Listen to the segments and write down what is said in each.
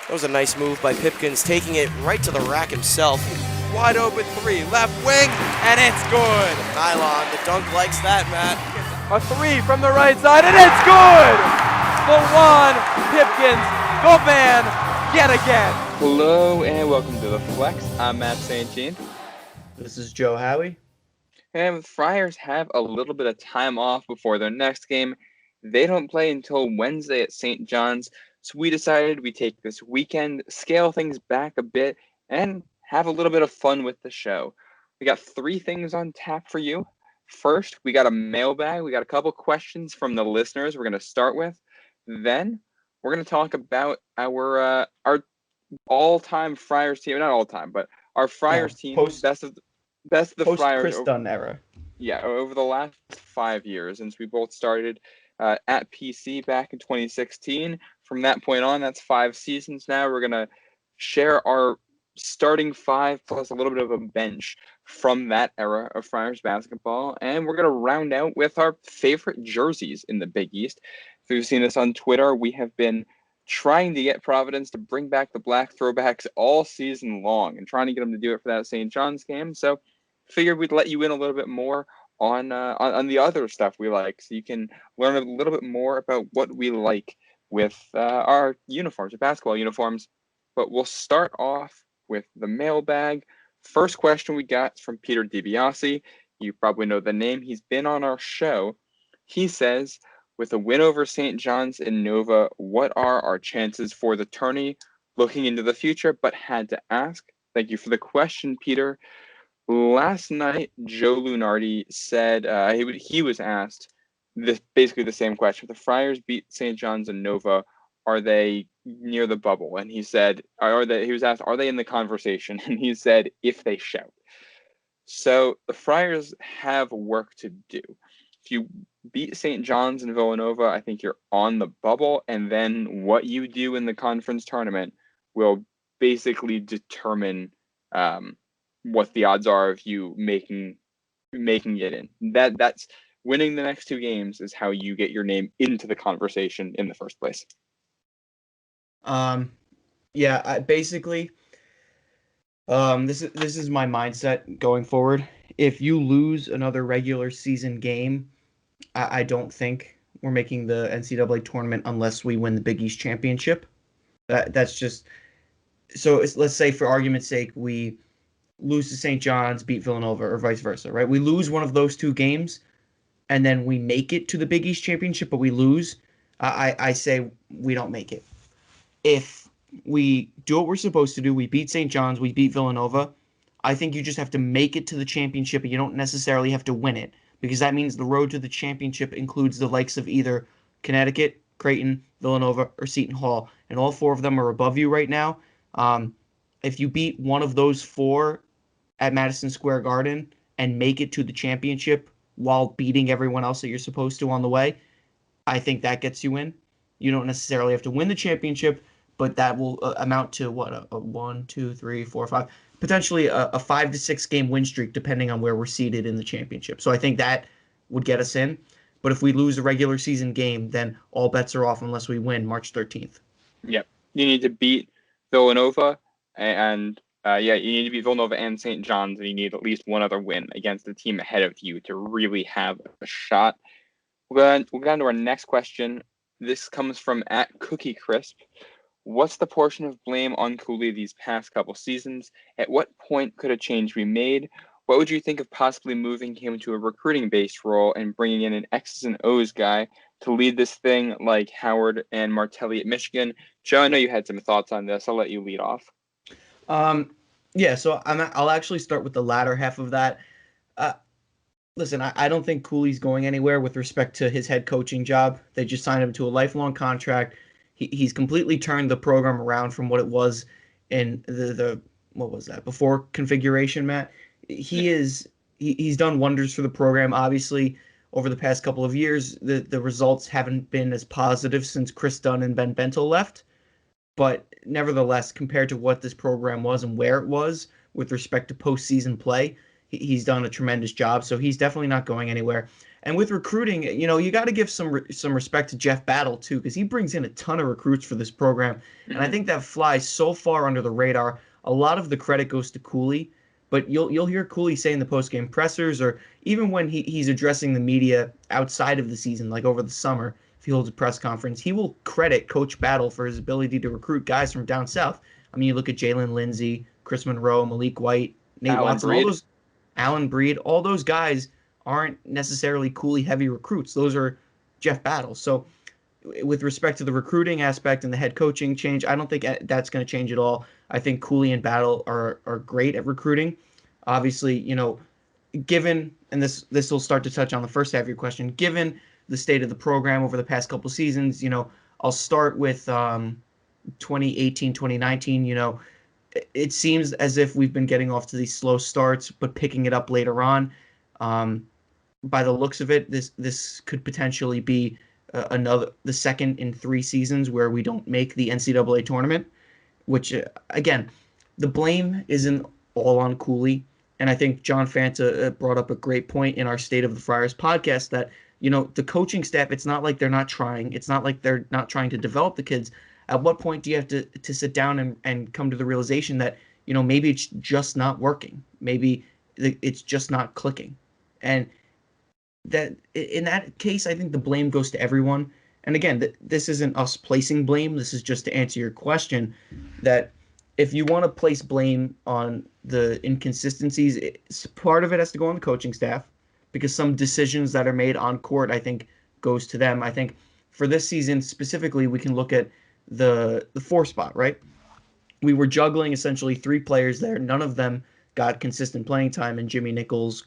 That was a nice move by Pipkins, taking it right to the rack himself. Wide open three, left wing, and it's good. Nylon, the dunk likes that, Matt. A three from the right side, and it's good! The one, Pipkins, the man, yet again. Hello and welcome to The Flex. I'm Matt St. Jean. This is Joe Howie. And the Friars have a little bit of time off before their next game. They don't play until Wednesday at St. John's, so we decided we'd take this weekend, scale things back a bit, and have a little bit of fun with the show. We got 3 things on tap for you. First, we got a mailbag. We got a couple questions from the listeners we're going to start with. Then, we're going to talk about our all-time Friars team. Not all-time, but our Friars team. Best of the Friars. Chris Dunn era. Yeah, over the last 5 years, since we both started at PC back in 2016. From that point on, that's 5 seasons now. We're going to share our starting 5 plus a little bit of a bench from that era of Friars basketball. And we're going to round out with our favorite jerseys in the Big East. If you've seen us on Twitter, we have been trying to get Providence to bring back the black throwbacks all season long and trying to get them to do it for that St. John's game. So figured we'd let you in a little bit more on the other stuff we like, so you can learn a little bit more about what we like with our uniforms, our basketball uniforms. But we'll start off with the mailbag. First question we got is from Peter DiBiase. You probably know the name. He's been on our show. He says, with a win over St. John's in Nova, what are our chances for the tourney looking into the future? But had to ask. Thank you for the question, Peter. Last night, Joe Lunardi said he was asked basically the same question. If the Friars beat St. John's and Nova, are they near the bubble? And he said, he was asked, are they in the conversation? And he said, if they shout. So the Friars have work to do. If you beat St. John's and Villanova, I think you're on the bubble. And then what you do in the conference tournament will basically determine what the odds are of you making it in. That's winning the next 2 games is how you get your name into the conversation in the first place. Basically, this is my mindset going forward. If you lose another regular season game, I don't think we're making the NCAA tournament unless we win the Big East championship. That's just so. Let's say, for argument's sake, we lose to St. John's, beat Villanova, or vice versa, right? We lose one of those 2 games, and then we make it to the Big East championship, but we lose. I say we don't make it. If we do what we're supposed to do, we beat St. John's, we beat Villanova, I think you just have to make it to the championship, and you don't necessarily have to win it, because that means the road to the championship includes the likes of either Connecticut, Creighton, Villanova, or Seton Hall, and all 4 of them are above you right now. If you beat one of those 4 at Madison Square Garden and make it to the championship while beating everyone else that you're supposed to on the way, I think that gets you in. You don't necessarily have to win the championship, but that will amount to what, a 1, 2, 3, 4, 5, potentially a 5 to 6 game win streak, depending on where we're seated in the championship. So I think that would get us in. But if we lose a regular season game, then all bets are off unless we win March 13th. Yep. You need to beat Villanova and you need to beat Villanova and St. John's, and you need at least one other win against the team ahead of you to really have a shot. We'll go on to our next question. This comes from @CookieCrisp. What's the portion of blame on Cooley these past couple seasons? At what point could a change be made? What would you think of possibly moving him to a recruiting-based role and bringing in an X's and O's guy to lead this thing like Howard and Martelli at Michigan? Joe, I know you had some thoughts on this. I'll let you lead off. So I'll actually start with the latter half of that. Listen, I don't think Cooley's going anywhere with respect to his head coaching job. They just signed him to a lifelong contract. He's completely turned the program around from what it was in the what was that, before configuration, Matt? He's done wonders for the program. Obviously, over the past couple of years, the results haven't been as positive since Chris Dunn and Ben Bentil left. But nevertheless, compared to what this program was and where it was with respect to postseason play, He's done a tremendous job, so he's definitely not going anywhere. And with recruiting, you got to give some respect to Jeff Battle too, because he brings in a ton of recruits for this program, and I think that flies so far under the radar. A lot of the credit goes to Cooley, but you'll hear Cooley say in the post-game pressers, or even when he's addressing the media outside of the season, like over the summer, if he holds a press conference, he will credit Coach Battle for his ability to recruit guys from down south. I mean, you look at Jalen Lindsey, Chris Monroe, Malik White, Nate Alan Watson, Breed. Alan Breed, all those guys aren't necessarily Cooley heavy recruits. Those are Jeff Battle. So with respect to the recruiting aspect and the head coaching change, I don't think that's going to change at all. I think Cooley and Battle are great at recruiting. Obviously, given, and this will start to touch on the first half of your question, given the state of the program over the past couple seasons, I'll start with 2018, 2019, it seems as if we've been getting off to these slow starts, but picking it up later on. By the looks of it, this could potentially be the second in 3 seasons where we don't make the NCAA tournament, which again, the blame isn't all on Cooley. And I think John Fanta brought up a great point in our State of the Friars podcast that, the coaching staff, it's not like they're not trying. It's not like they're not trying to develop the kids. At what point do you have to sit down and come to the realization that, maybe it's just not working. Maybe it's just not clicking. And that in that case, I think the blame goes to everyone. And again, this isn't us placing blame. This is just to answer your question that if you want to place blame on the inconsistencies, part of it has to go on the coaching staff because some decisions that are made on court, I think, goes to them. I think for this season specifically, we can look at the 4 spot, right? We were juggling essentially 3 players there. None of them got consistent playing time in Jimmy Nichols,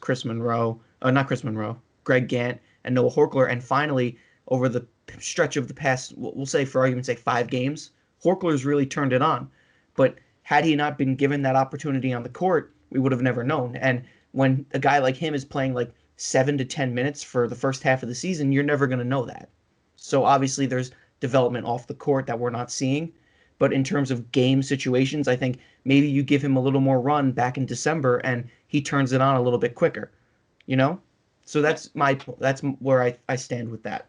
Greg Gant, and Noah Horkler. And finally, over the stretch of the past, we'll say for argument's sake, 5 games, Horkler's really turned it on. But had he not been given that opportunity on the court, we would have never known. And when a guy like him is playing like 7 to 10 minutes for the first half of the season, you're never going to know that. So obviously there's development off the court that we're not seeing. But in terms of game situations, I think maybe you give him a little more run back in December and he turns it on a little bit quicker, So that's where I stand with that.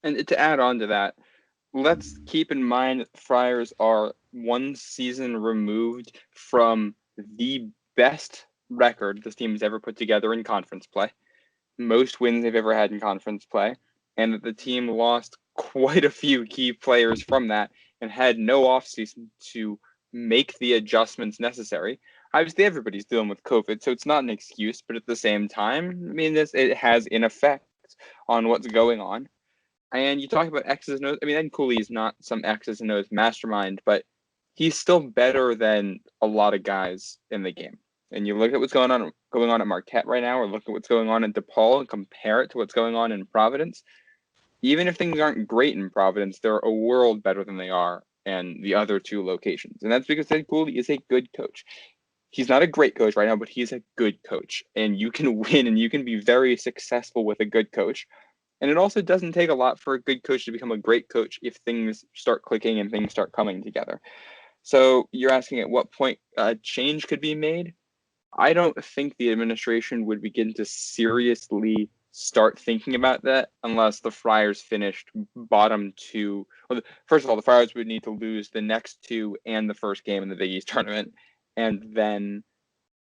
And to add on to that, let's keep in mind that the Friars are 1 season removed from the best record this team has ever put together in conference play, most wins they've ever had in conference play, and that the team lost quite a few key players from that and had no offseason to make the adjustments necessary. Obviously, everybody's dealing with COVID, so it's not an excuse, but at the same time, I mean, it has an effect on what's going on. And you talk about X's and O's. I mean, Ed Cooley is not some X's and O's mastermind, but he's still better than a lot of guys in the game. And you look at what's going on at Marquette right now, or look at what's going on in DePaul and compare it to what's going on in Providence. Even if things aren't great in Providence, they're a world better than they are in the other 2 locations. And that's because Ed Cooley is a good coach. He's not a great coach right now, but he's a good coach. And you can win and you can be very successful with a good coach. And it also doesn't take a lot for a good coach to become a great coach if things start clicking and things start coming together. So you're asking at what point change could be made? I don't think the administration would begin to seriously start thinking about that unless the Friars finished bottom 2. Well, first of all, the Friars would need to lose the next 2 and the first game in the Big East tournament. And then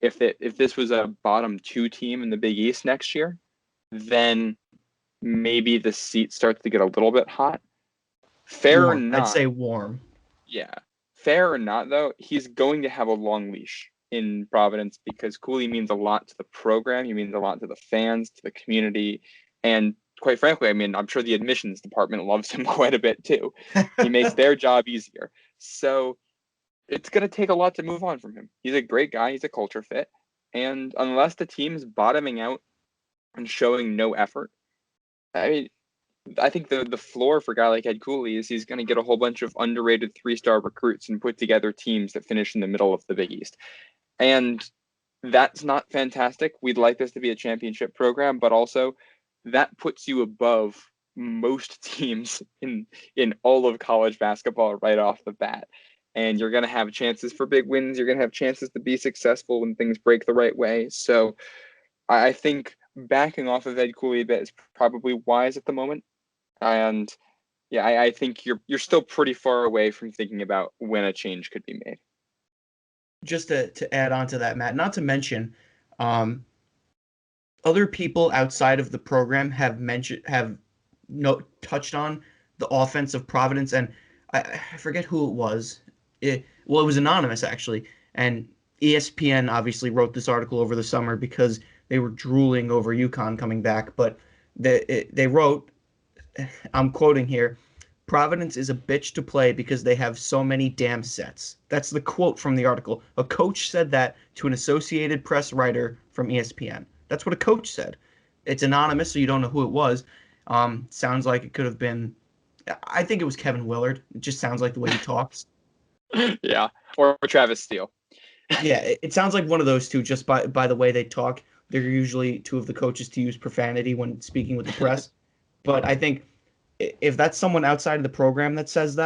if this was a bottom 2 team in the Big East next year, then maybe the seat starts to get a little bit hot. Fair or not. I'd say warm. Yeah. Fair or not, though, he's going to have a long leash in Providence because Cooley means a lot to the program. He means a lot to the fans, to the community. And quite frankly, I mean, I'm sure the admissions department loves him quite a bit too. He makes their job easier. So it's going to take a lot to move on from him. He's a great guy. He's a culture fit. And unless the team's bottoming out and showing no effort, I mean, I think the floor for a guy like Ed Cooley is he's going to get a whole bunch of underrated 3-star recruits and put together teams that finish in the middle of the Big East. And that's not fantastic. We'd like this to be a championship program, but also that puts you above most teams in all of college basketball right off the bat. and you're going to have chances for big wins. You're going to have chances to be successful when things break the right way. So I think backing off of Ed Cooley a bit is probably wise at the moment. And yeah, I think you're still pretty far away from thinking about when a change could be made. Just to add on to that, Matt, not to mention, other people outside of the program have touched on the offense of Providence, and I forget who it was. It was anonymous actually, and ESPN obviously wrote this article over the summer because they were drooling over UConn coming back. But they wrote, I'm quoting here, Providence is a bitch to play because they have so many damn sets. That's the quote from the article. A coach said that to an Associated Press writer from ESPN. That's what a coach said. It's anonymous, so you don't know who it was. Sounds like it could have been, I think it was Kevin Willard. It just sounds like the way he talks. Yeah, or Travis Steele. Yeah, it sounds like one of those two just by the way they talk. They're usually two of the coaches to use profanity when speaking with the press. But I think if that's someone outside of the program that says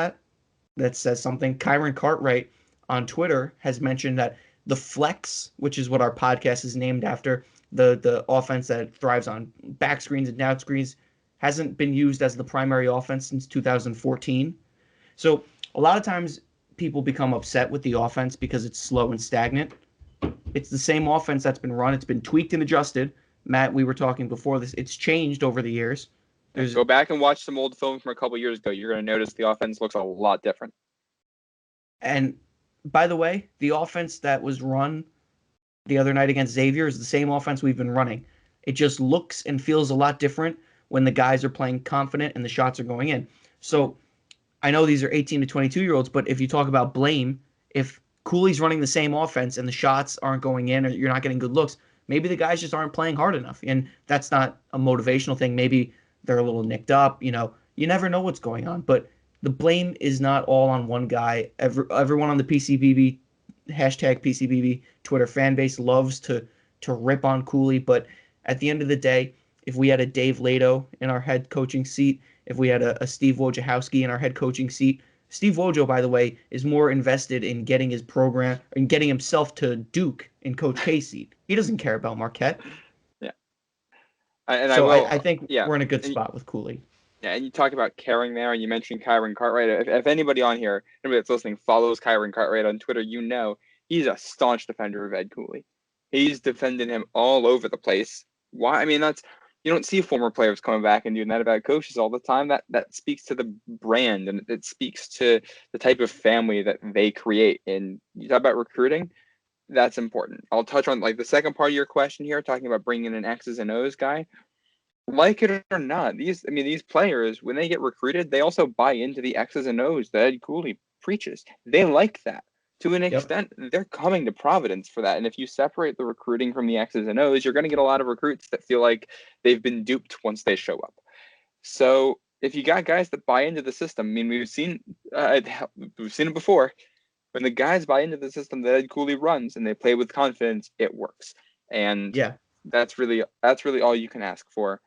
something, Kyron Cartwright on Twitter has mentioned that the flex, which is what our podcast is named after, the offense that thrives on back screens and out screens, hasn't been used as the primary offense since 2014. So a lot of times people become upset with the offense because it's slow and stagnant. It's the same offense that's been run. It's been tweaked and adjusted. Matt, we were talking before this. It's changed over the years. Go back and watch some old film from a couple years ago. You're going to notice the offense looks a lot different. And by the way, the offense that was run the other night against Xavier is the same offense we've been running. It just looks and feels a lot different when the guys are playing confident and the shots are going in. So I know these are 18 to 22-year-olds, but if you talk about blame, if Cooley's running the same offense and the shots aren't going in or you're not getting good looks, maybe the guys just aren't playing hard enough. And that's not a motivational thing. Maybe they're a little nicked up. You never know what's going on. But the blame is not all on one guy. Everyone on the PCBB, hashtag PCBB Twitter fan base loves to rip on Cooley. But at the end of the day, if we had a Dave Lato in our head coaching seat, if we had a Steve Wojciechowski in our head coaching seat, Steve Wojo, by the way, is more invested in getting his program and getting himself to Duke in Coach K's seat. He doesn't care about Marquette. Yeah. I think we're in a good spot with Cooley. Yeah, and you talk about caring there, and you mentioned Kyron Cartwright. If anybody on here, anybody that's listening, follows Kyron Cartwright on Twitter, he's a staunch defender of Ed Cooley. He's defending him all over the place. Why? I mean, you don't see former players coming back and doing that about coaches all the time. That speaks to the brand, and it speaks to the type of family that they create. And you talk about recruiting, that's important. I'll touch on the second part of your question here, talking about bringing in an X's and O's guy. Like it or not, these players, when they get recruited, they also buy into the X's and O's that Ed Cooley preaches. They like that. To an extent, they're coming to Providence for that. And if you separate the recruiting from the X's and O's, you're going to get a lot of recruits that feel like they've been duped once they show up. So if you got guys that buy into the system, I mean, we've seen it before. When the guys buy into the system that Ed Cooley runs and they play with confidence, it works. And that's really all you can ask for.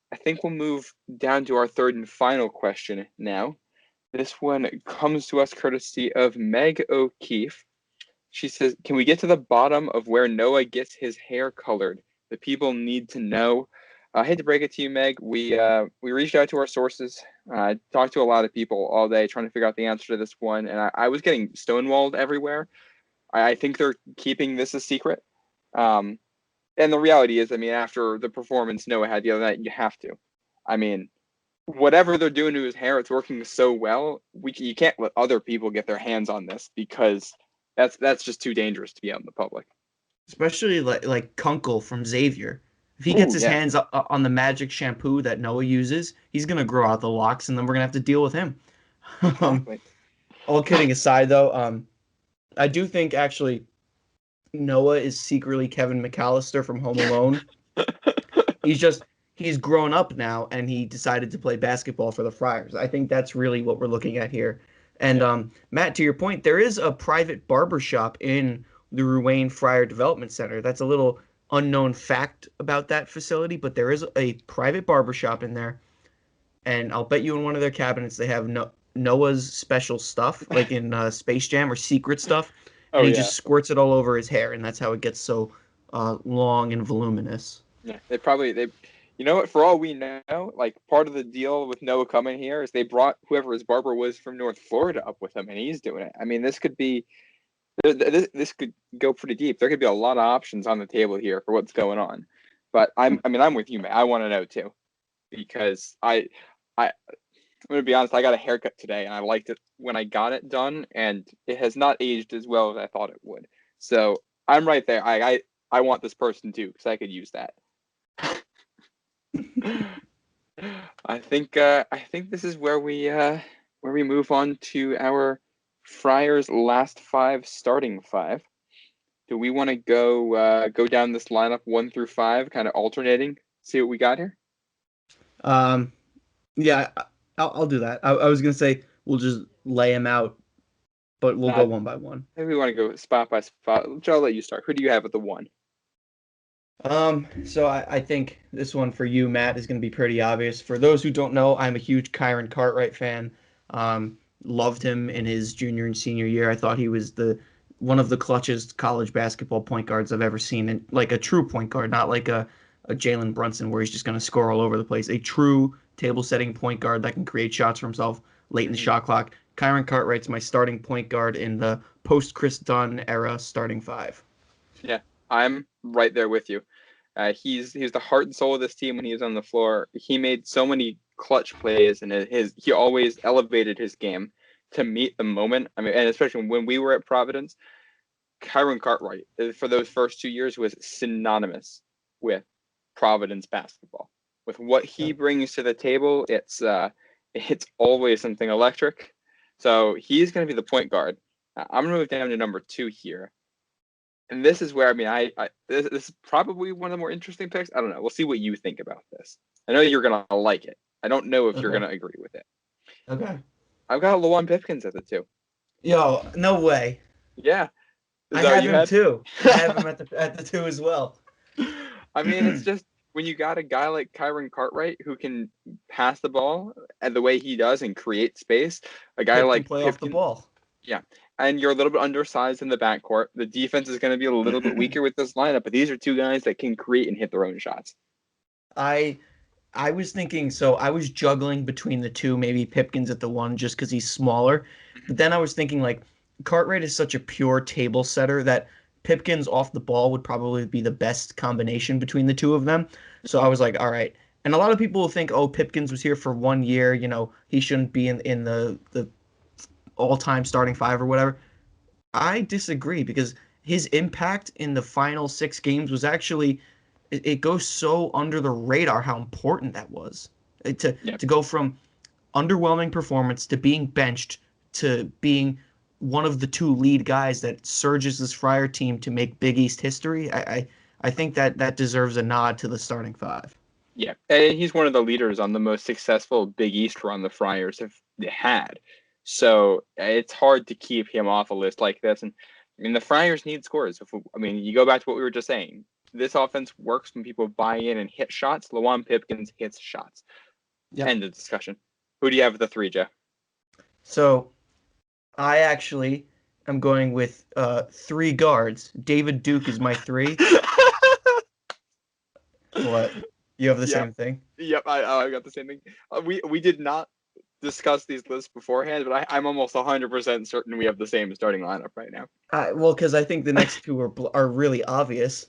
I think we'll move down to our third and final question now. This one comes to us courtesy of Meg O'Keefe. She says, can we get to the bottom of where Noah gets his hair colored? The people need to know. I hate to break it to you, Meg. We reached out to our sources, talked to a lot of people all day trying to figure out the answer to this one, and I was getting stonewalled everywhere. I think they're keeping this a secret. And the reality is, I mean, after the performance Noah had the other night, you have to. I mean, whatever they're doing to his hair, it's working so well. You can't let other people get their hands on this because that's just too dangerous to be out in the public. Especially like Kunkel from Xavier. If he gets his hands on the magic shampoo that Noah uses, he's going to grow out the locks, and then we're going to have to deal with him. Exactly. All kidding aside, though, I do think actually Noah is secretly Kevin McAllister from Home Alone. He's grown up now, and he decided to play basketball for the Friars. I think that's really what we're looking at here. And Matt, to your point, there is a private barbershop in the Ruane Friar Development Center. That's a little unknown fact about that facility, but there is a private barbershop in there. And I'll bet you in one of their cabinets they have Noah's special stuff, like in Space Jam or Secret stuff, Oh and he yeah. just squirts it all over his hair, and that's how it gets so long and voluminous. Yeah, you know what? For all we know, like part of the deal with Noah coming here is they brought whoever his barber was from North Florida up with him, and he's doing it. I mean, this could this could go pretty deep. There could be a lot of options on the table here for what's going on. But I'm with you, man. I want to know too, because I'm gonna be honest. I got a haircut today, and I liked it when I got it done, and it has not aged as well as I thought it would. So I'm right there. I want this person too, because I could use that. I think this is where we move on to our Friars last five starting five. Do we want to go down this lineup 1 through 5, kind of alternating, see what we got here? Yeah, I'll do that. I was gonna say we'll just lay him out, but we'll go one by one. Maybe we want to go spot by spot. I'll let you start. Who do you have at the 1? So I think this one for you, Matt, is going to be pretty obvious. For those who don't know, I'm a huge Kyron Cartwright fan. Loved him in his junior and senior year. I thought he was one of the clutchest college basketball point guards I've ever seen, and like a true point guard, not like a Jalen Brunson where he's just going to score all over the place. A true table-setting point guard that can create shots for himself late in the shot clock. Kyron Cartwright's my starting point guard in the post-Chris Dunn era starting 5. Yeah, I'm right there with you. He's the heart and soul of this team when he was on the floor. He made so many clutch plays, and he always elevated his game to meet the moment. I mean, and especially when we were at Providence, Kyron Cartwright for those first 2 years was synonymous with Providence basketball. With what he brings to the table, it's always something electric. So he's going to be the point guard. I'm going to move down to number 2 here. And this is where, I mean, this is probably one of the more interesting picks. I don't know. We'll see what you think about this. I know you're going to like it. I don't know if you're going to agree with it. Okay. I've got Lawan Pipkins at the 2. Yo, no way. Yeah. I have him too. I have him at the 2 as well. I mean, it's just when you got a guy like Kyron Cartwright who can pass the ball and the way he does and create space, a guy like play Pipkins, off the ball. Yeah. And you're a little bit undersized in the backcourt. The defense is going to be a little bit weaker with this lineup, but these are 2 guys that can create and hit their own shots. I was thinking, so I was juggling between the 2, maybe Pipkins at the 1 just because he's smaller. But then I was thinking, like, Cartwright is such a pure table setter that Pipkins off the ball would probably be the best combination between the 2 of them. So I was like, all right. And a lot of people will think, oh, Pipkins was here for 1 year. You know, he shouldn't be in the all-time starting 5 or whatever. I disagree because his impact in the final 6 games was actually, it goes so under the radar how important that was. To go from underwhelming performance to being benched to being one of the 2 lead guys that surges this Friar team to make Big East history. I think that deserves a nod to the starting 5. Yeah, and he's one of the leaders on the most successful Big East run the Friars have had. So it's hard to keep him off a list like this. And I mean, the Friars need scores. You go back to what we were just saying. This offense works when people buy in and hit shots. Lawan Pipkins hits shots. Yep. End of discussion. Who do you have at the 3, Jeff? So I actually am going with 3 guards. David Duke is my 3. What? You have the same thing? Yep, I got the same thing. We did not discuss these lists beforehand, but I'm almost 100% certain we have the same starting lineup right now. Well, because I think the next 2 are really obvious.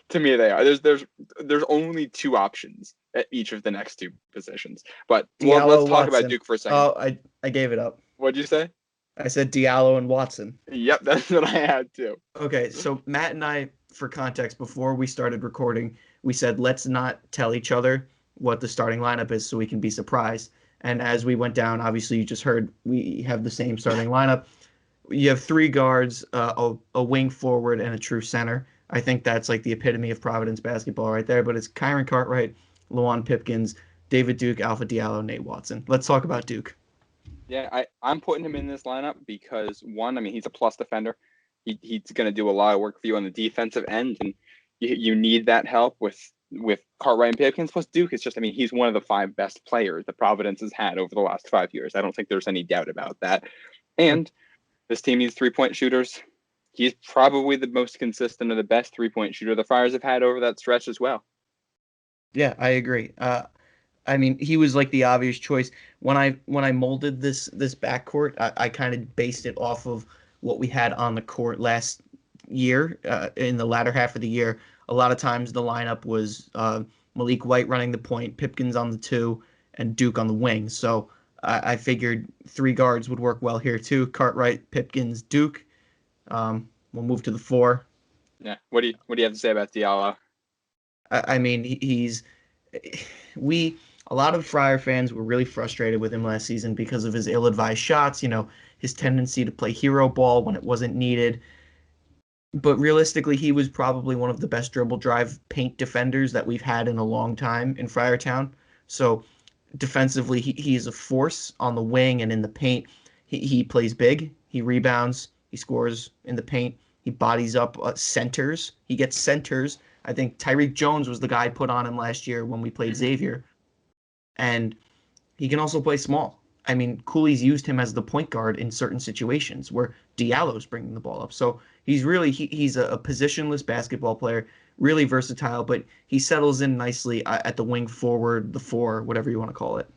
To me, they are. There's only 2 options at each of the next 2 positions. But let's talk about Duke for a second. Oh, I gave it up. What'd you say? I said Diallo and Watson. Yep, that's what I had too. Okay, so Matt and I, for context, before we started recording, we said let's not tell each other what the starting lineup is so we can be surprised. And as we went down, obviously you just heard we have the same starting lineup. You have 3 guards, a wing forward, and a true center. I think that's like the epitome of Providence basketball right there. But it's Kyron Cartwright, Lawan Pipkins, David Duke, Alpha Diallo, Nate Watson. Let's talk about Duke. Yeah, I'm putting him in this lineup because, one, I mean, he's a plus defender. He's going to do a lot of work for you on the defensive end, and you need that help with with Cartwright and Pipkins plus Duke, it's just, I mean, he's one of the 5 best players that Providence has had over the last 5 years. I don't think there's any doubt about that. And this team needs 3-point shooters. He's probably the most consistent and the best 3-point shooter the Friars have had over that stretch as well. Yeah, I agree. I mean, he was like the obvious choice. When I molded this backcourt, I kind of based it off of what we had on the court last year, in the latter half of the year. A lot of times the lineup was Malik White running the point, Pipkins on the 2, and Duke on the wing. So I figured 3 guards would work well here too. Cartwright, Pipkins, Duke. We'll move to the 4. Yeah. What do you have to say about Diallo? I mean, a lot of Friar fans were really frustrated with him last season because of his ill-advised shots, his tendency to play hero ball when it wasn't needed. But realistically, he was probably one of the best dribble drive paint defenders that we've had in a long time in Friartown. So defensively, he is a force on the wing and in the paint. He plays big. He rebounds. He scores in the paint. He bodies up centers. He gets centers. I think Tyreek Jones was the guy put on him last year when we played Xavier. And he can also play small. I mean, Cooley's used him as the point guard in certain situations where Diallo's bringing the ball up. So he's really he's a positionless basketball player, really versatile, but he settles in nicely at the wing forward, the 4, whatever you want to call it.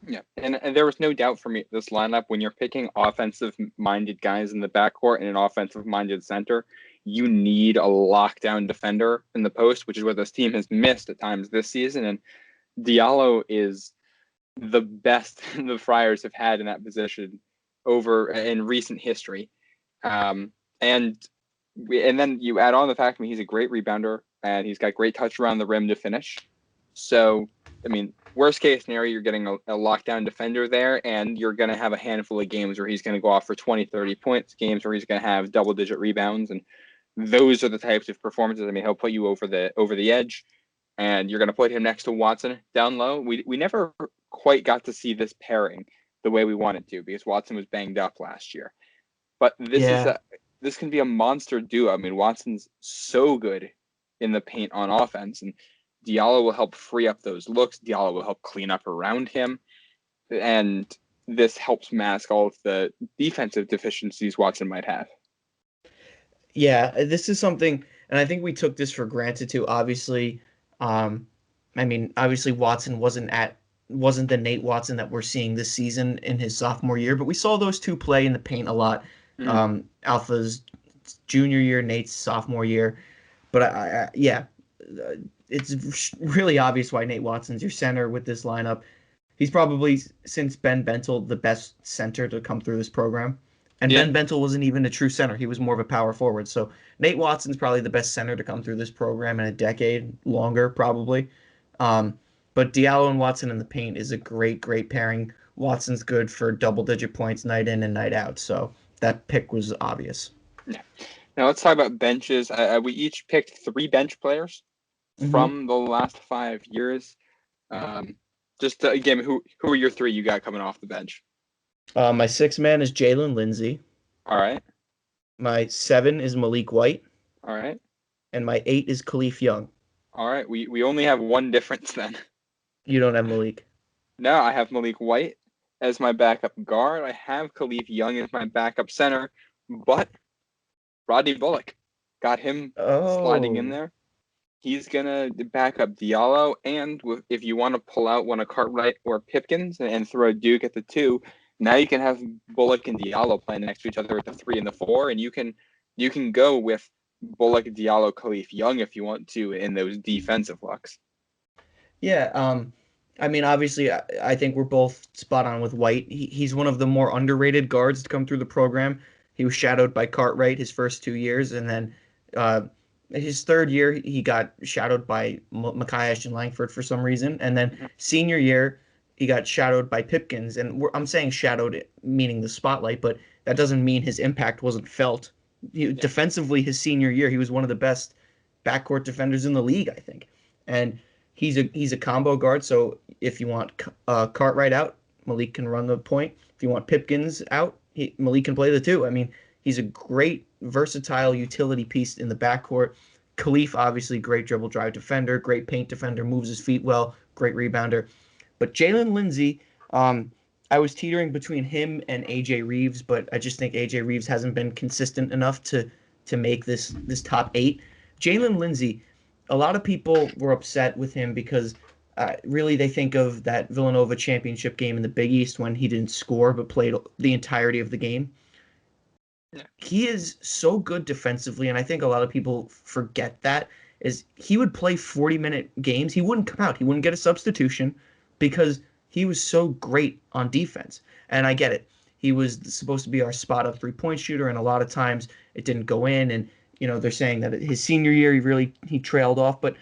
Yeah, and there was no doubt for me this lineup, when you're picking offensive-minded guys in the backcourt and an offensive-minded center, you need a lockdown defender in the post, which is what this team has missed at times this season. And Diallo is the best the Friars have had in that position in recent history. And then you add on the fact, I mean, he's a great rebounder and he's got great touch around the rim to finish. So, I mean, worst case scenario, you're getting a lockdown defender there, and you're going to have a handful of games where he's going to go off for 20, 30 points, games where he's going to have double-digit rebounds, and those are the types of performances. I mean, he'll put you over the edge, and you're going to put him next to Watson down low. We never quite got to see this pairing the way we wanted to because Watson was banged up last year. But this can be a monster duo. I mean, Watson's so good in the paint on offense, and Diallo will help free up those looks. Diallo will help clean up around him. And this helps mask all of the defensive deficiencies Watson might have. Yeah, this is something, and I think we took this for granted too. Obviously, obviously Watson wasn't the Nate Watson that we're seeing this season in his sophomore year, but we saw those two play in the paint a lot. Alpha's junior year, Nate's sophomore year. But it's really obvious why Nate Watson's your center with this lineup. He's probably, since Ben Bentel, the best center to come through this program. And Ben Bentel wasn't even a true center. He was more of a power forward. So Nate Watson's probably the best center to come through this program in a decade, longer probably. But Diallo and Watson in the paint is a great, great pairing. Watson's good for double-digit points night in and night out. So that pick was obvious. Yeah. Now let's talk about benches. We each picked 3 bench players from the last 5 years. Just again, who are your 3 you got coming off the bench? My 6th man is Jalen Lindsey. All right. My 7 is Malik White. All right. And my 8 is Khalif Young. All right. We only have one difference then. You don't have Malik. No, I have Malik White as my backup guard. I have Khalif Young as my backup center, but Rodney Bullock got him sliding in there. He's going to back up Diallo, and if you want to pull out one of Cartwright or Pipkins and throw Duke at the 2, now you can have Bullock and Diallo playing next to each other at the 3 and the 4, and you can go with Bullock, Diallo, Khalif Young if you want to in those defensive looks. Yeah, I mean, obviously, I think we're both spot on with White. He's one of the more underrated guards to come through the program. He was shadowed by Cartwright his first 2 years, and then his 3rd year, he got shadowed by Mekhi Ashton-Langford for some reason. And then senior year, he got shadowed by Pipkins. And I'm saying shadowed meaning the spotlight, but that doesn't mean his impact wasn't felt. Defensively, his senior year, he was one of the best backcourt defenders in the league, I think. And he's a combo guard, so if you want Cartwright out, Malik can run the point. If you want Pipkins out, Malik can play the 2. I mean, he's a great, versatile utility piece in the backcourt. Khalif, obviously, great dribble drive defender, great paint defender, moves his feet well, great rebounder. But Jalen Lindsey, I was teetering between him and AJ Reeves, but I just think AJ Reeves hasn't been consistent enough to make this top 8. Jalen Lindsey, a lot of people were upset with him because really they think of that Villanova championship game in the Big East when he didn't score but played the entirety of the game. Yeah. He is so good defensively, and I think a lot of people forget that, is he would play 40-minute games. He wouldn't come out. He wouldn't get a substitution because he was so great on defense. And I get it. He was supposed to be our spot-up three-point shooter, and a lot of times it didn't go in. And, they're saying that his senior year he trailed off, but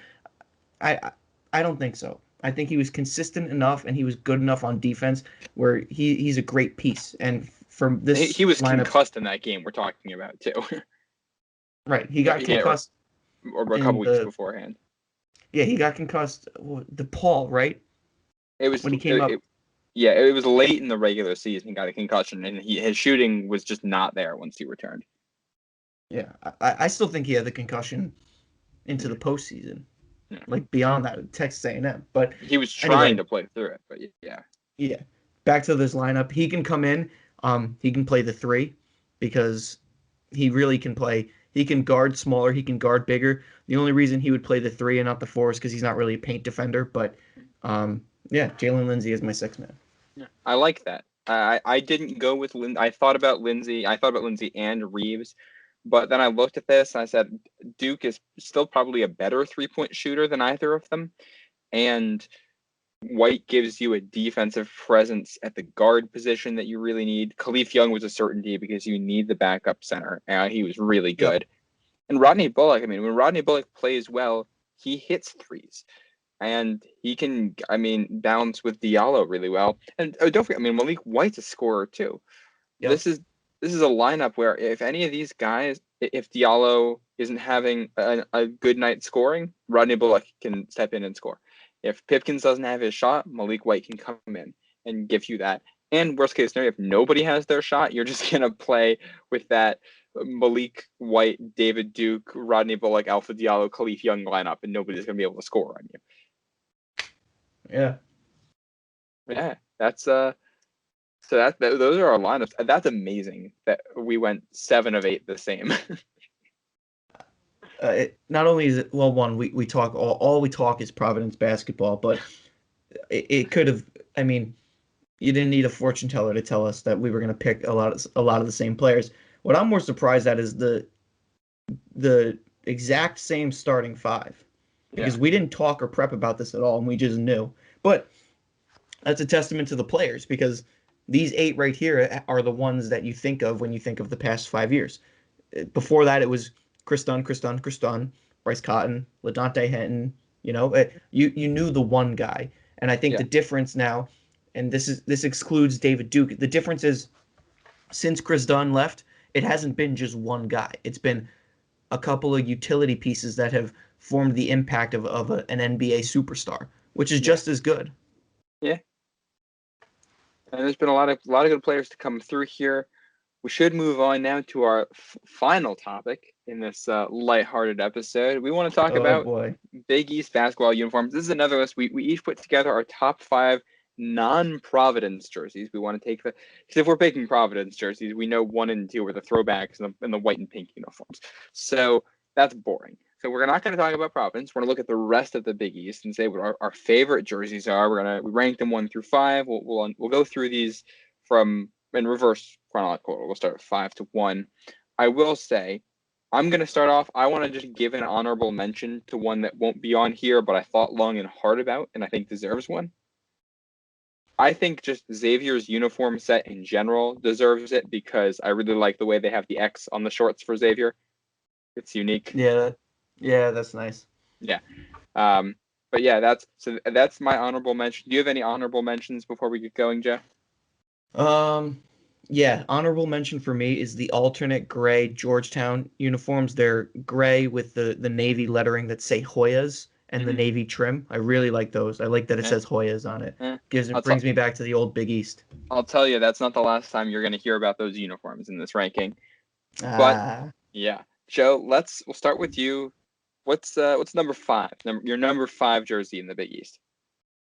I don't think so. I think he was consistent enough, and he was good enough on defense where he's a great piece. And from this he was lineup, concussed in that game we're talking about, too. Right. He got concussed. Or a couple weeks beforehand. Yeah, he got concussed. DePaul, right? It was when he came up. It was late in the regular season. He got a concussion, and his shooting was just not there once he returned. Yeah, I still think he had the concussion into the postseason, like beyond that, Texas A&M. But he was trying to play through it. But yeah. Yeah. Back to this lineup, he can come in. He can play the 3 because he really can play. He can guard smaller. He can guard bigger. The only reason he would play the 3 and not the 4 is because he's not really a paint defender. But Jalen Lindsey is my 6th man. Yeah, I like that. I didn't go with Lindsey. I thought about Lindsey. I thought about Lindsey and Reeves. But then I looked at this and I said, Duke is still probably a better 3-point shooter than either of them. And White gives you a defensive presence at the guard position that you really need. Khalif Young was a certainty because you need the backup center. He was really good. Yep. And Rodney Bullock, when Rodney Bullock plays well, he hits threes. And he can, bounce with Diallo really well. And don't forget, Malik White's a scorer too. Yep. This is a lineup where if any of these guys, if Diallo isn't having a good night scoring, Rodney Bullock can step in and score. If Pipkins doesn't have his shot, Malik White can come in and give you that. And worst case scenario, if nobody has their shot, you're just going to play with that Malik White, David Duke, Rodney Bullock, Alpha Diallo, Khalif Young lineup, and nobody's going to be able to score on you. Yeah. Yeah, that's So those are our lineups. That's amazing that we went 7 of 8 the same. Not only is it we talk all we talk is Providence basketball, but it could have. You didn't need a fortune teller to tell us that we were going to pick a lot of the same players. What I'm more surprised at is the exact same starting 5, because we didn't talk or prep about this at all, and we just knew. But that's a testament to the players, because these 8 right here are the ones that you think of when you think of the past 5 years. Before that, it was Chris Dunn, Bryce Cotton, LaDonte Henton. You knew the one guy, and I think the difference now, and this excludes David Duke. The difference is, since Chris Dunn left, it hasn't been just one guy. It's been a couple of utility pieces that have formed the impact of an NBA superstar, which is just as good. Yeah. And there's been a lot of good players to come through here. We should move on now to our final topic in this lighthearted episode. We want to talk about Big East basketball uniforms. This is another list. We each put together our top 5 non-Providence jerseys. We want to take because if we're picking Providence jerseys, we know 1 and 2 are the throwbacks and the white and pink uniforms. So that's boring. So we're not going to talk about Providence. We're going to look at the rest of the Big East and say what our favorite jerseys are. We rank them 1 through 5. We'll go through these in reverse chronological. We'll start with 5 to 1. I will say, I'm going to start off. I want to just give an honorable mention to one that won't be on here, but I thought long and hard about, and I think deserves one. I think just Xavier's uniform set in general deserves it because I really like the way they have the X on the shorts for Xavier. It's unique. Yeah, that's nice. Yeah. But yeah, that's my honorable mention. Do you have any honorable mentions before we get going, Jeff? Yeah, honorable mention for me is the alternate gray Georgetown uniforms. They're gray with the navy lettering that say Hoyas and the navy trim. I really like those. I like that it says Hoyas on it. Brings me back to the old Big East. I'll tell you, that's not the last time you're going to hear about those uniforms in this ranking. But yeah, Joe, we'll start with you. What's number 5? Your number 5 jersey in the Big East.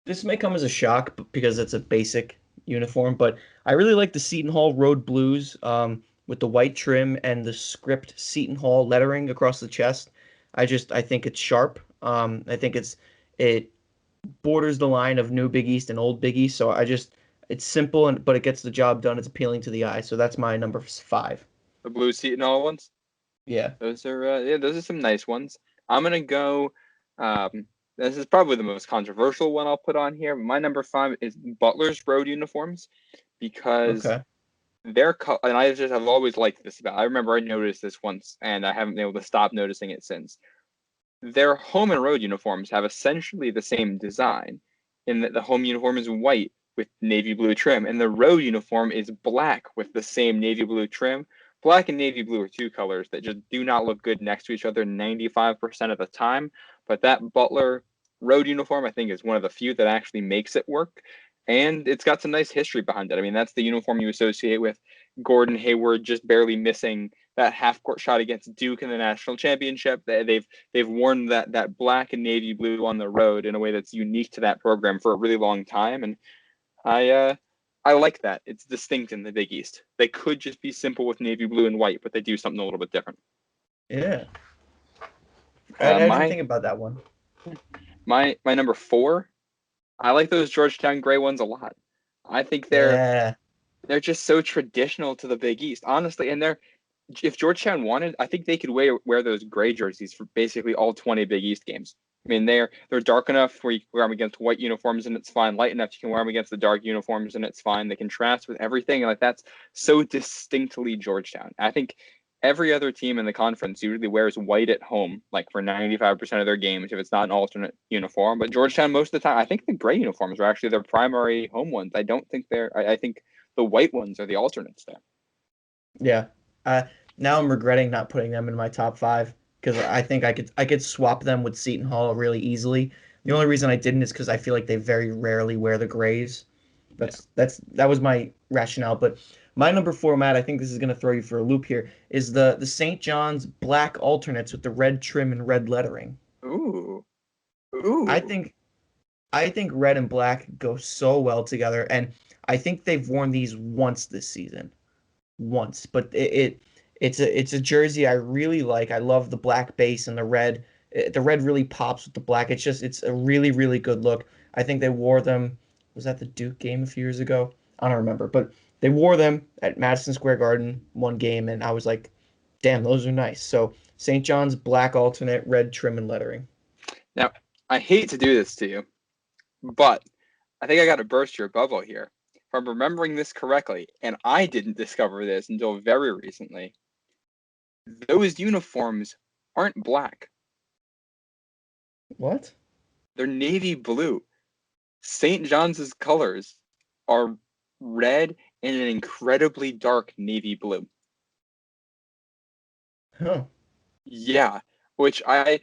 This may come as a shock because it's a basic uniform, but I really like the Seton Hall Road Blues with the white trim and the script Seton Hall lettering across the chest. I think it's sharp. I think it borders the line of New Big East and Old Big East. So it's simple but it gets the job done. It's appealing to the eye. So that's my number 5. The blue Seton Hall ones. Yeah. Those are some nice ones. I'm gonna go. This is probably the most controversial one I'll put on here. My number 5 is Butler's road uniforms because Okay. and I've always liked this about. I remember I noticed this once, and I haven't been able to stop noticing it since. Their home and road uniforms have essentially the same design, in that the home uniform is white with navy blue trim, and the road uniform is black with the same navy blue trim. Black and navy blue are two colors that just do not look good next to each other 95% of the time. But that Butler road uniform, I think, is one of the few that actually makes it work. And it's got some nice history behind it. I mean, that's the uniform you associate with Gordon Hayward just barely missing that half-court shot against Duke in the national championship. They've worn that black and navy blue on the road in a way that's unique to that program for a really long time. And I like that. It's distinct in the Big East. They could just be simple with navy blue and white, but they do something a little bit different. Yeah. I didn't think about that one. My number 4, I like those Georgetown gray ones a lot. I think they're just so traditional to the Big East, honestly. And if Georgetown wanted, I think they could wear those gray jerseys for basically all 20 Big East games. I mean, they're dark enough where you can wear them against white uniforms and it's fine. Light enough you can wear them against the dark uniforms and it's fine. They contrast with everything. Like, that's so distinctly Georgetown. I think every other team in the conference usually wears white at home, like for 95% of their games, if it's not an alternate uniform. But Georgetown, most of the time, I think the gray uniforms are actually their primary home ones. I don't think I think the white ones are the alternates there. Yeah. Now I'm regretting not putting them in my top 5 because I think I could swap them with Seton Hall really easily. The only reason I didn't is because I feel like they very rarely wear the grays. That was my rationale. But my number 4, Matt, I think this is going to throw you for a loop here, is the St. John's black alternates with the red trim and red lettering. Ooh. I think red and black go so well together, and I think they've worn these once this season. Once, but it's a jersey I really like. I love the black base and the red. The red really pops with the black. It's a really, really good look. I think they wore them. Was that the Duke game a few years ago? I don't remember, but they wore them at Madison Square Garden one game, and I was like, damn, those are nice. So St. John's black alternate, red trim and lettering. Now, I hate to do this to you, but I think I got to burst your bubble here. If I'm remembering this correctly, and I didn't discover this until very recently, those uniforms aren't black. What? They're navy blue. St. John's colors are red and an incredibly dark navy blue. Huh. Yeah, which I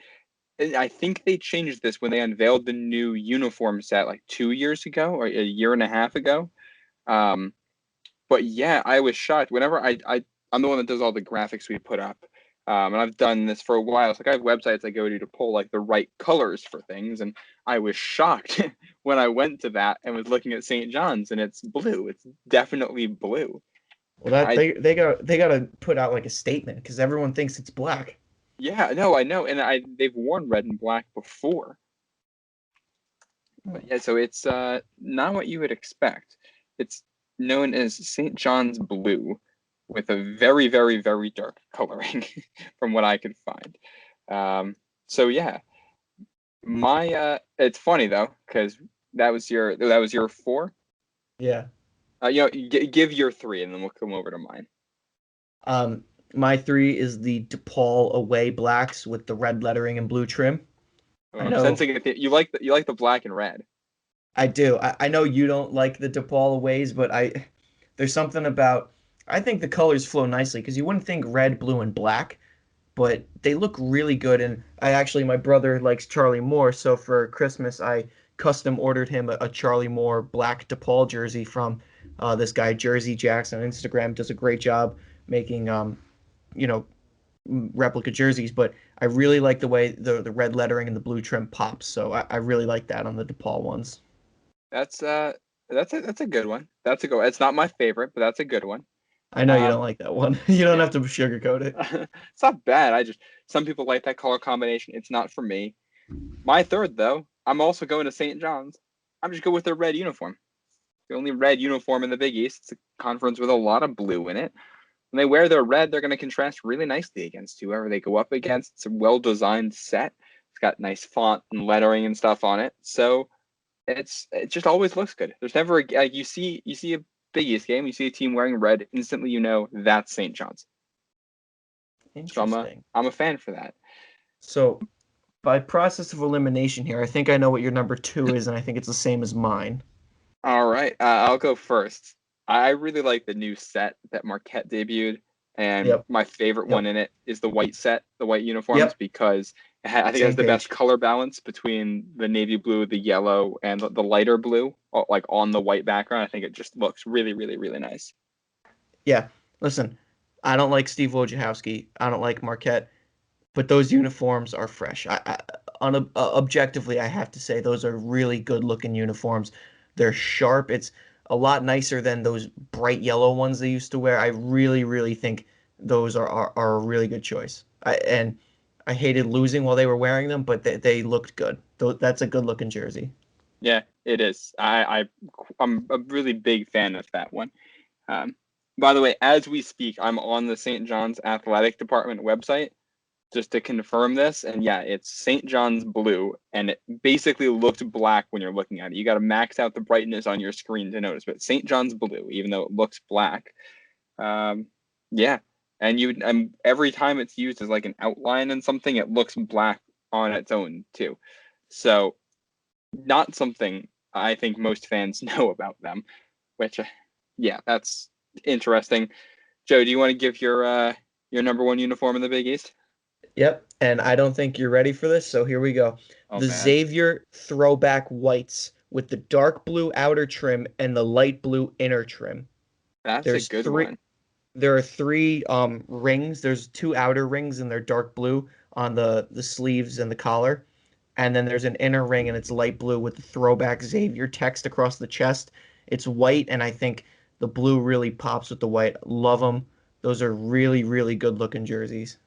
think they changed this when they unveiled the new uniform set like 2 years ago or a year and a half ago. But yeah, I was shocked. Whenever I'm the one that does all the graphics we put up. And I've done this for a while. It's like I have websites I go to pull like the right colors for things. And I was shocked when I went to that and was looking at St. John's and it's blue. It's definitely blue. Well, they got to put out like a statement because everyone thinks it's black. Yeah, no, I know. And they've worn red and black before. But yeah, so it's not what you would expect. It's known as St. John's blue, with a very, very, very dark coloring from what I could find. So yeah, it's funny though, because that was your 4. Yeah. Give your 3 and then we'll come over to mine. My 3 is the DePaul away blacks with the red lettering and blue trim. I'm sensing you like the black and red. I do. I know you don't like the DePaul aways, but there's something about, I think the colors flow nicely because you wouldn't think red, blue, and black, but they look really good. And my brother likes Charlie Moore, so for Christmas I custom ordered him a Charlie Moore black DePaul jersey from this guy Jersey Jacks on Instagram. Does a great job making replica jerseys, but I really like the way the red lettering and the blue trim pops. So I really like that on the DePaul ones. That's a good one. That's a good one. It's not my favorite, but that's a good one. I know you don't like that one. You don't have to sugarcoat it. It's not bad. Some people like that color combination. It's not for me. My third, though, I'm also going to St. John's. I'm just going with their red uniform. The only red uniform in the Big East. It's a conference with a lot of blue in it. When they wear their red, they're going to contrast really nicely against whoever they go up against. It's a well-designed set. It's got nice font and lettering and stuff on it. So it just always looks good. There's never like you see a Big East game, you see a team wearing red, instantly you know that's St. John's. So I'm a fan for that. So by process of elimination here, I think I know what your number 2 is, and I think it's the same as mine. All right, I'll go first. I really like the new set that Marquette debuted, and my favorite one in it is the white set, the white uniforms, because I think it has the best color balance between the navy blue, the yellow, and the lighter blue, like on the white background. I think it just looks really, really, really nice. Yeah, listen, I don't like Steve Wojciechowski. I don't like Marquette, but those uniforms are fresh. Objectively, I have to say those are really good-looking uniforms. They're sharp. It's a lot nicer than those bright yellow ones they used to wear. I really, really think those are a really good choice. I hated losing while they were wearing them, but they looked good. That's a good-looking jersey. Yeah, it is. I'm a really big fan of that one. By the way, as we speak, I'm on the St. John's Athletic Department website just to confirm this. And yeah, it's St. John's blue, and it basically looked black when you're looking at it. You got to max out the brightness on your screen to notice, but St. John's blue, even though it looks black. Yeah. And every time it's used as like an outline and something, it looks black on its own too. So not something I think most fans know about them, which, yeah, that's interesting. Joe, do you want to give your number 1 uniform in the Big East? Yep, and I don't think you're ready for this, so here we go. The Xavier Throwback whites with the dark blue outer trim and the light blue inner trim. That's a good one. There are 3 rings. There's 2 outer rings, and they're dark blue on the sleeves and the collar. And then there's an inner ring, and it's light blue with the Throwback Xavier text across the chest. It's white, and I think the blue really pops with the white. Love them. Those are really, really good-looking jerseys.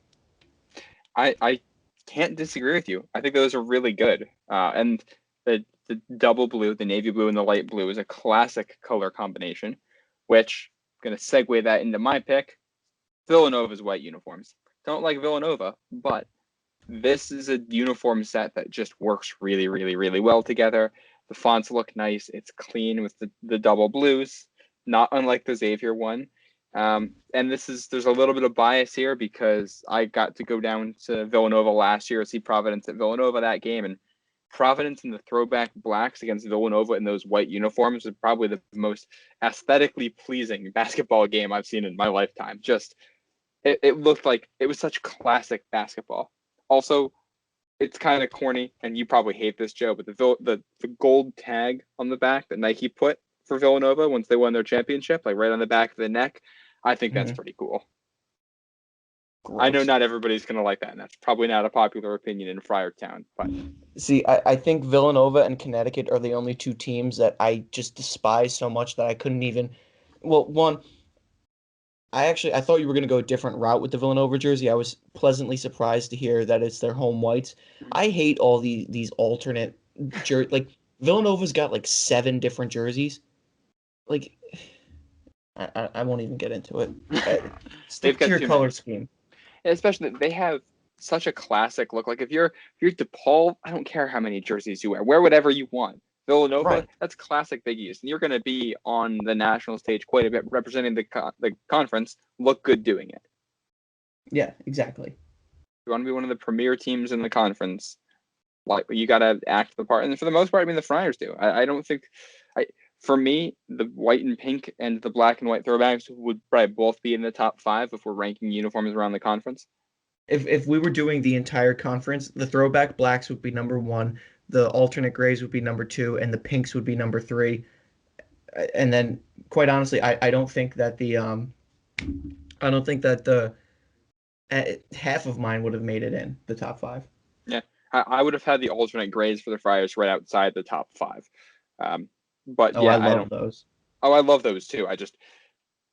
I can't disagree with you. I think those are really good. And the double blue, the navy blue and the light blue is a classic color combination, which I'm going to segue that into my pick. Villanova's white uniforms. Don't like Villanova, but this is a uniform set that just works really, really, really well together. The fonts look nice. It's clean with the double blues, not unlike the Xavier one. And there's a little bit of bias here because I got to go down to Villanova last year to see Providence at Villanova that game, and Providence in the throwback blacks against Villanova in those white uniforms is probably the most aesthetically pleasing basketball game I've seen in my lifetime. Just it looked like it was such classic basketball. Also, it's kind of corny, and you probably hate this, Joe, but the gold tag on the back that Nike put for Villanova once they won their championship, like right on the back of the neck, I think that's pretty cool. Gross. I know not everybody's going to like that, and that's probably not a popular opinion in Friartown. But see, I think Villanova and Connecticut are the only 2 teams that I just despise so much that I couldn't even. Well, one, I thought you were going to go a different route with the Villanova jersey. I was pleasantly surprised to hear that it's their home whites. I hate all these alternate jerseys. Like, Villanova's got like 7 different jerseys. Like, I won't even get into it. Stick to your color scheme. Especially, they have such a classic look. Like, if you're DePaul, I don't care how many jerseys you wear whatever you want. Villanova, that's classic Big East, and you're going to be on the national stage quite a bit, representing the conference. Look good doing it. Yeah, exactly. You want to be one of the premier teams in the conference, like, you got to act the part. And for the most part, I mean, the Friars do. I don't think, for me, the white and pink and the black and white throwbacks would probably both be in the top 5 if we're ranking uniforms around the conference. If we were doing the entire conference, the throwback blacks would be number 1, the alternate grays would be number 2, and the pinks would be number 3. And then, quite honestly, I don't think that the half of mine would have made it in the top 5. Yeah, I would have had the alternate grades for the Friars right outside the top 5. But Oh, yeah, I I love don't. those. Oh, I love those too.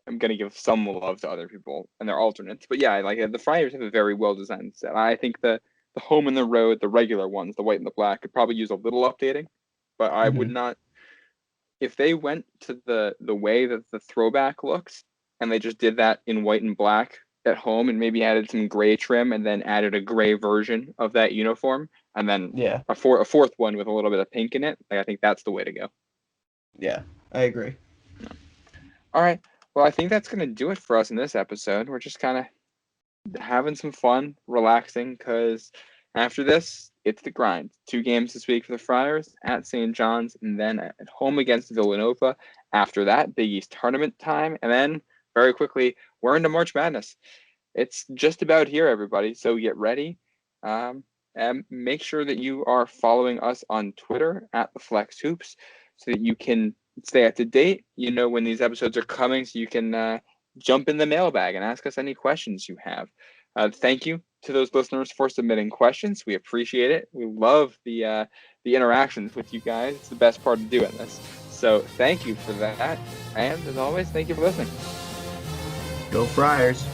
I'm gonna give some love to other people and their alternates. But yeah, like the Friars have a very well designed set. I think the home and the road, the regular ones, the white and the black, could probably use a little updating. But I would Mhm. not, if they went to the way that the throwback looks and they just did that in white and black at home and maybe added some gray trim and then added a gray version of that uniform and then Yeah, a fourth one with a little bit of pink in it, like, I think that's the way to go. yeah, I agree. All right. Well, I think that's going to do it for us in this episode. We're just kind of having some fun, relaxing, because after this, it's the grind. 2 games this week for the Friars at St. John's, and then at home against Villanova. After that, Big East tournament time, and then very quickly, we're into March Madness. It's just about here, everybody. So get ready. And make sure that you are following us on Twitter at the Flex Hoops so that you can stay up to date. You know when these episodes are coming, so you can jump in the mailbag and ask us any questions you have. Thank you to those listeners for submitting questions. We appreciate it. We love the interactions with you guys. It's the best part of doing this. So thank you for that. And as always, thank you for listening. Go Friars.